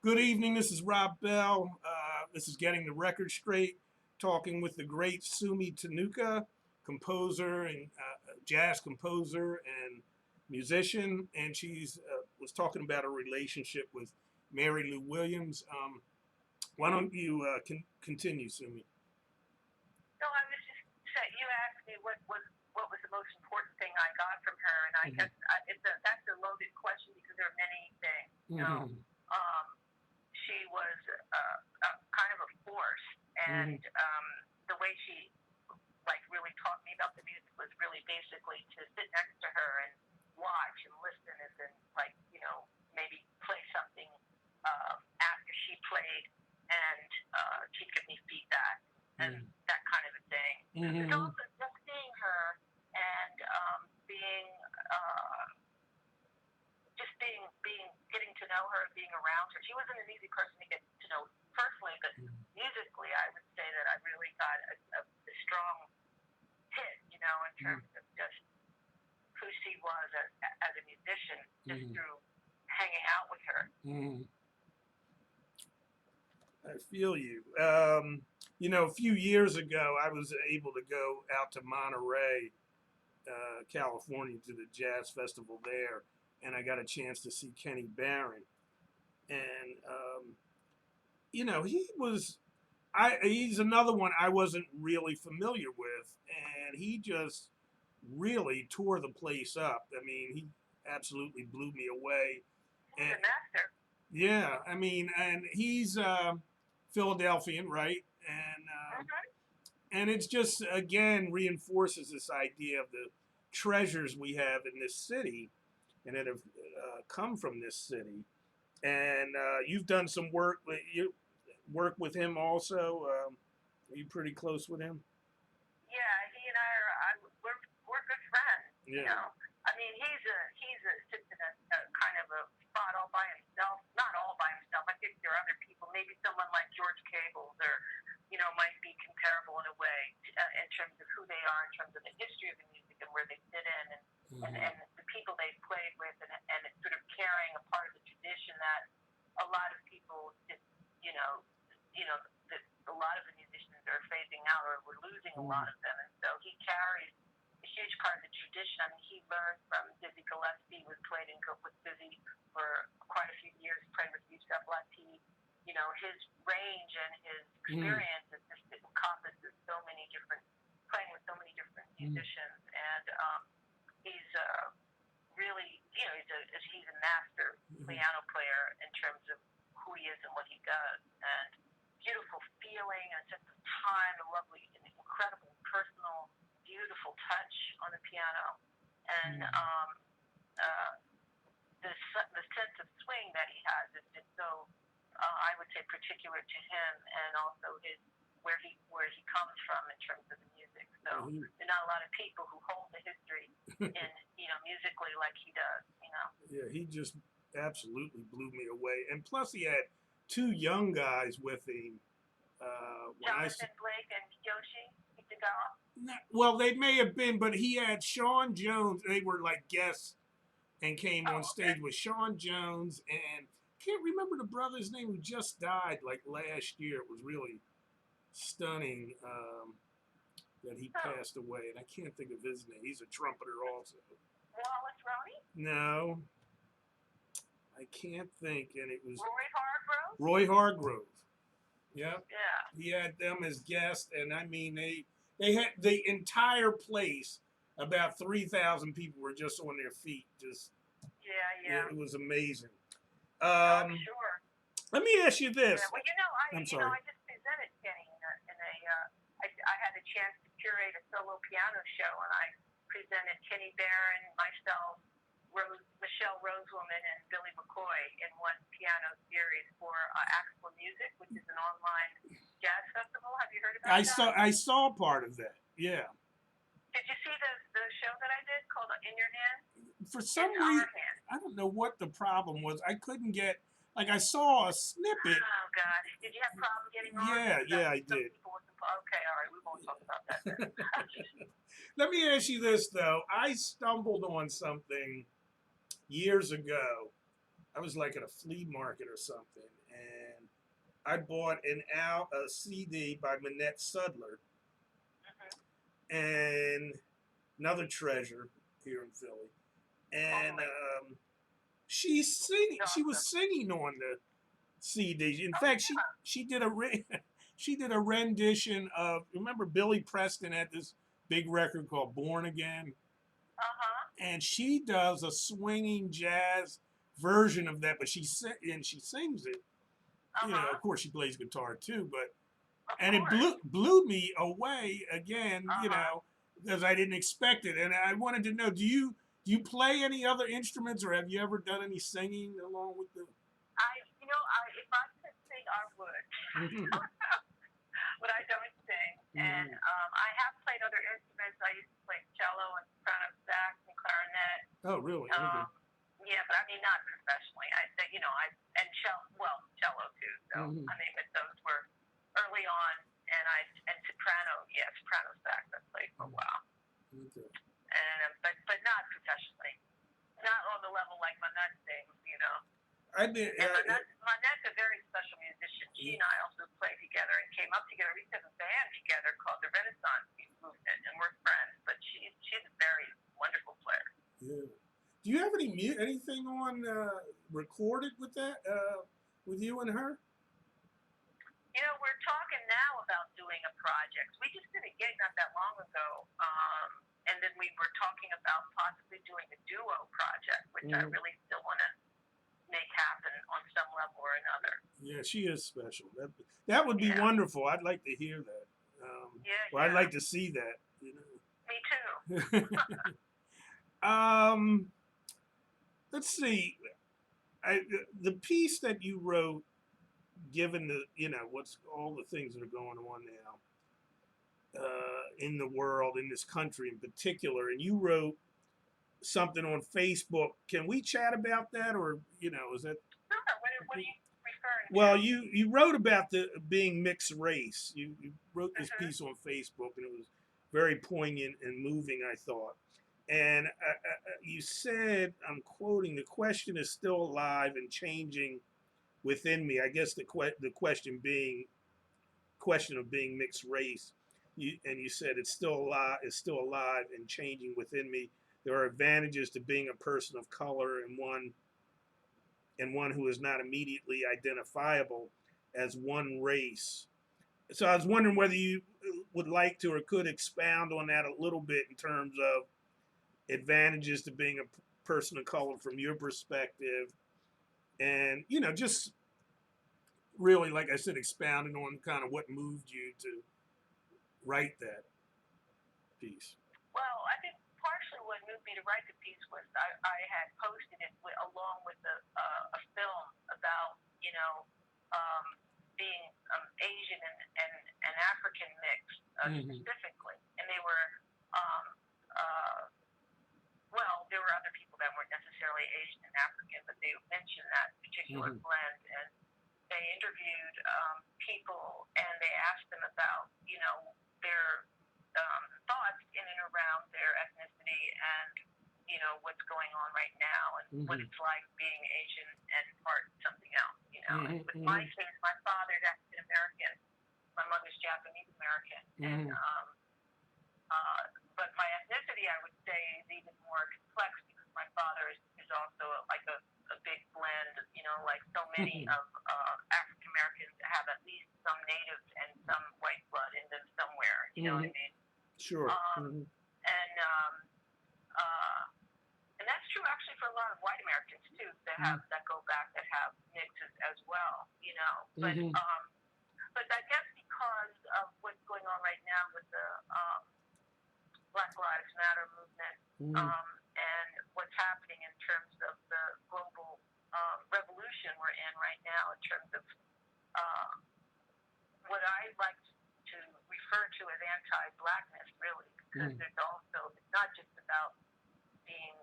Good evening. This is Rob Bell. This is Getting the Record Straight, talking with the great Sumi Tonooka, composer and jazz composer and musician. And she's was talking about a relationship with Mary Lou Williams. Why don't you continue, Sumi? No, I was just saying. You asked me what was the most important thing I got from her, and I Mm-hmm. guess that's a loaded question because there are many things. Mm-hmm. Um, she was kind of a force, Mm-hmm. and the way she like really taught me about the music was really basically to sit next to her and watch and listen, and then maybe play something after she played, and she'd give me feedback and that kind of a thing. It's Mm-hmm. also just seeing her and being just being getting to know her, being around her. She wasn't an easy person to get to know personally, but musically, I would say that I really got a strong hit, in terms of just who she was as a musician, just through hanging out with her. Mm-hmm. I feel you. A few years ago, I was able to go out to Monterey, California, to the jazz festival there, and I got a chance to see Kenny Barron. And he was, he's another one I wasn't really familiar with, and he just really tore the place up. I mean, he absolutely blew me away. He's a master. Yeah, I mean, and he's Philadelphian, right? And it's just again reinforces this idea of the treasures we have in this city and that have come from this city. And you've done some work. You work with him also. Are you pretty close with him? Yeah, he and we're good friends. Yeah. I mean, he's sits in a kind of a spot all by himself. Not all by himself. I think there are other people. Maybe someone like George Cables, or might be comparable in a way in terms of who they are, in terms of the history of the music and where they fit in, and the people they've played with, and it's sort of carrying a part of the tradition that a lot of people just a lot of the musicians are phasing out, or we're losing a lot of them, and so he carries a huge part of the tradition. I mean, he learned from Dizzy Gillespie, was played with Dizzy for quite a few years, played with Yusef Lateef. His range and his experience is just encompasses so many different, playing with so many different musicians, and he's really, he's a master piano player in terms of who he is and what he does, and beautiful feeling, a sense of time, a lovely, an incredible personal, beautiful touch on the piano, and the sense of swing that he has is just so, I would say, particular to him, and also his where he comes from in terms of the music. So there are not a lot of people who hold the history in musically like he does. Yeah, he just absolutely blew me away, and plus he had two young guys with him. Jonathan Blake and Yoshi Kitagawa. Well, they may have been, but he had Sean Jones. They were like guests and came on stage with Sean Jones, and can't remember the brother's name who just died like last year. It was really stunning that he passed away, and I can't think of his name. He's a trumpeter also. Wallace Roney? No, I can't think, and it was Roy Hargrove. Roy Hargrove. Yep. Yeah. He had them as guests, and I mean they had the entire place. About 3,000 people were just on their feet. Just yeah. It was amazing. I'm sure. Let me ask you this. Yeah, well, I'm sorry. I just presented Kenny I had a chance to curate a solo piano show, and I presented Kenny Barron, myself, Michelle Rosewoman, and Billy McCoy in one piano series for Axel Music, which is an online jazz festival. Have you heard about that? I saw part of that. Yeah. Did you see the show that I did called In Your Hand? For some reason, I don't know what the problem was. I couldn't get. Like I saw a snippet. Oh God! Did you have problems getting on? Yeah, I did. Okay, all right, we won't talk about that then. Let me ask you this though. I stumbled on something years ago I was like at a flea market or something, and I bought a CD by Manette Sudler, Mhm. and another treasure here in Philly, and Totally. she was Awesome. singing on the CD. In Oh fact, yeah. she did a she did a rendition of, remember Billy Preston had this big record called Born Again, Uh huh. and she does a swinging jazz version of that, but she sings it. Uh You know, huh. of course, she plays guitar too, but Of and it course. blew me away again. Uh You huh. know, because I didn't expect it, and I wanted to know: do you play any other instruments, or have you ever done any singing along with the? If I could sing, I would. But I don't sing. And I have played other instruments. I used to play cello and soprano sax and clarinet. Oh, really? Okay. Um, yeah, but I mean not professionally. And cello too. So Mm-hmm. I mean, but those were early on, and soprano, yeah, soprano sax I played for a while, Okay. and but not professionally, not on the level like Manette sings, you know. I did. And Manette's a very special musician. She and I also played together and came up together. We used to have a band together called the Renaissance Movement, and we're friends. But she's a very wonderful player. Yeah. Do you have anything on recorded with that with you and her? You know, we're talking now about doing a project. We just did a gig not that long ago, and then we were talking about possibly doing a duo project, which I really still want to make happen on some level or another. Yeah, she is special. That would be Yeah. wonderful. I'd like to hear that. Yeah, Or I'd yeah. like to see that. You Me too. know. um, let's see. The piece that you wrote, given the what's all the things that are going on now in the world, in this country in particular, and you wrote something on Facebook. Can we chat about that, or is that? Sure. What are you referring to? Well, you wrote about the being mixed race. You wrote this Mm-hmm. piece on Facebook, and it was very poignant and moving, I thought. And you said, I'm quoting, the question is still alive and changing within me. I guess the question of being mixed race. You said it's still alive and changing within me. There are advantages to being a person of color and one who is not immediately identifiable as one race. So I was wondering whether you would like to or could expound on that a little bit in terms of advantages to being a person of color from your perspective, and just really, like I said, expounding on kind of what moved you to write that piece. Well, I think partially what moved me to write the piece was I had posted it along with a film about um, being Asian and African mixed specifically, and they were um, uh, there were other people that weren't necessarily Asian and African, but they mentioned that particular blend, and they interviewed people and they asked them about their thoughts in and around their ethnicity and what's going on right now and what it's like being Asian and part something else. With my case, my father's African American, my mother's Japanese American, and but my ethnicity, I would say, is even more complex because my father is also like a big blend. Like so many of African Americans have at least some native and some white blood in them somewhere. You know what I mean? Sure. And and that's true actually for a lot of white Americans too that go back that have mixes as well. But I guess because of what's going on right now with the Black Lives Matter movement and what's happening in terms of the global revolution we're in right now in terms of what I like to refer to as anti-blackness, really, because it's not just about being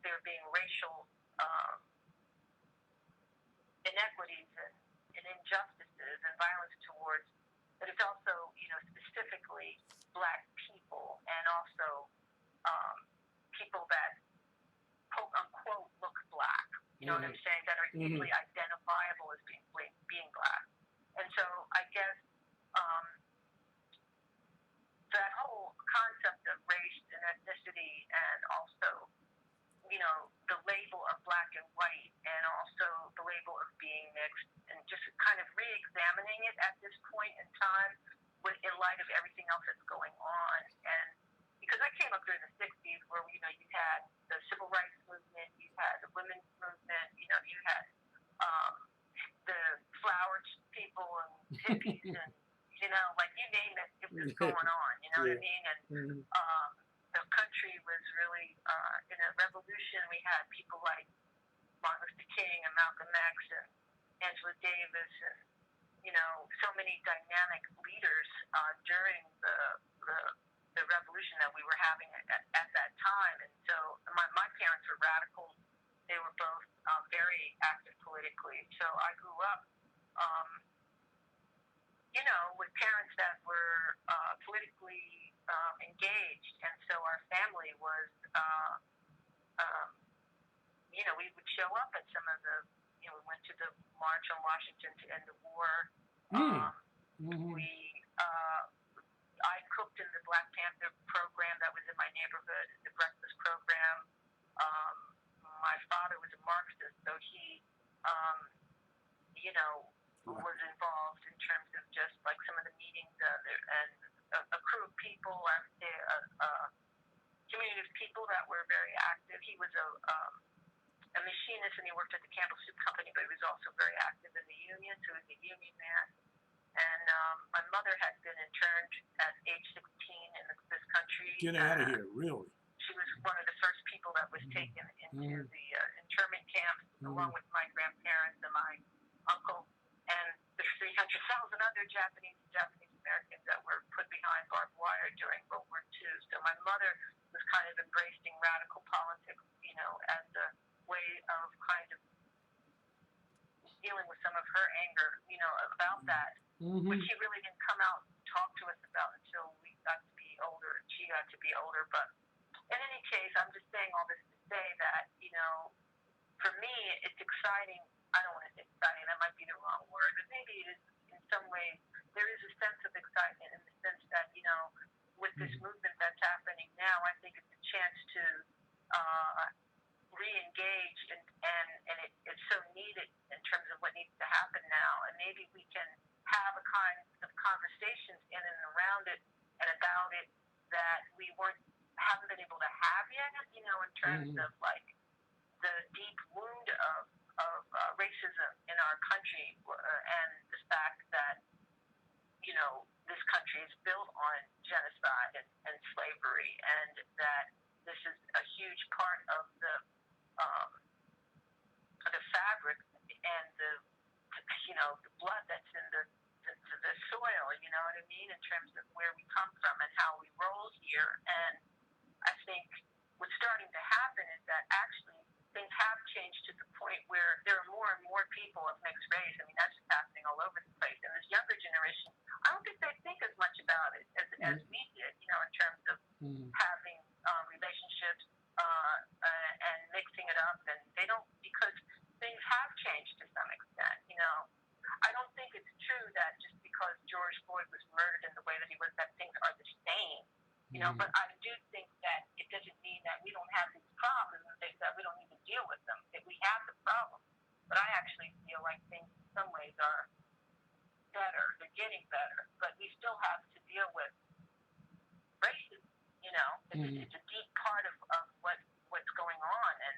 there being racial inequities and injustices and violence towards, but it's also specifically black people and also people that quote unquote You know what I'm saying? That are easily identifiable as being black. And so I guess um, that whole concept of race and ethnicity, and also, you know, the label of black and white, and also the label of being mixed, and just kind of re-examining it at this point in time, in light of everything else that's going on. And because I came up during the 60s where, you know, you had the civil rights movement, you had the women's movement, you know, you had um, the flower people and hippies and, you know, like you name it, it was going on, you know what I mean? And the country was really in a revolution. We had people like Martin Luther King and Malcolm X and Angela Davis and, you know, so many dynamic leaders during the revolution that we were having at that time. And so my parents were radicals. They were both very active politically. So I grew up, you know, with parents that were politically engaged. And so our family was, you know, we would show up at some of the, you know, we went to the March on Washington to end the war. I cooked in the Black Panther program that was in my neighborhood, the breakfast program. My father was a Marxist, so he, you know, was involved in terms of just like some of the meetings and a crew of people, a community of people that were very active. He was a machinist, and he worked at the Campbell Soup Company, but he was also very active in the union, so he was a union man. And my mother had been interned at age 16 in this country. Get out of here, really? She was one of the first people that was taken into the internment camps, along with my grandparents and my uncle, and the 300,000 other Japanese Americans that were put behind barbed wire during World War II. So my mother was kind of embracing radical politics, you know, as a way of kind of dealing with some of her anger, you know, about that, which she really didn't come out and talk to us about until we got to be older, and she got to be older. But in any case, I'm just saying all this to say that, you know, for me, it's exciting. I don't want to say exciting, that might be the wrong word, but maybe it is in some ways. There is a sense of excitement in the sense that, you know, with this movement that's happening now, I think it's a chance to re-engage, and it's so needed in terms of what needs to happen now. And maybe we can have a kind of conversations in and around it and about it that we haven't been able to have yet, you know, in terms of like the deep wound of racism in our country, and the fact that, you know, this country is built on genocide and slavery, and that this is a huge part of the fabric and the, you know, the blood that's in the soil, you know what I mean, in terms of where we come from and how we roll here. And I think what's starting to happen is that actually things have changed to the point where there are more and more people of mixed race. I mean, that's just happening all over the place. And this younger generation, I don't think they think as much about it as we did, you know, in terms of having relationships and mixing it up. And they don't, because things have changed to some extent, you know. I don't think it's true that just because George Floyd was murdered in the way that he was, that things are the same, you know. But I do think that it doesn't mean that we don't have these problems and things that we don't need to deal with them. That we have the problems, but I actually feel like things in some ways are better. They're getting better, but we still have to deal with racism. You know, it's a deep part of what's going on, and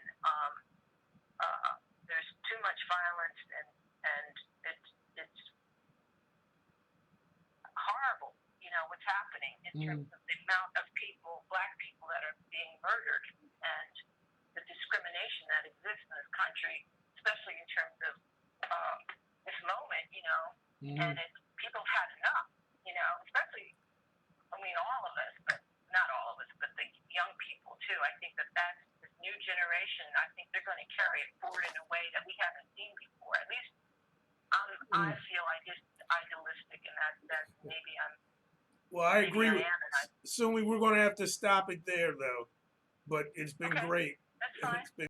there's too much violence, and it's horrible, you know, what's happening in terms of the amount of people, black people, that are being murdered, and the discrimination that exists in this country, especially in terms of this moment, you know. And people have had enough, you know, especially, I mean, all of us, but not all of us, but the young people too. I think that's this new generation. I think they're going to carry it forward in a way that we haven't seen before. At least I feel idealistic in that sense. Maybe I'm. Well, I agree with Sumi. We're going to have to stop it there, though. But it's been great. That's fine. It's been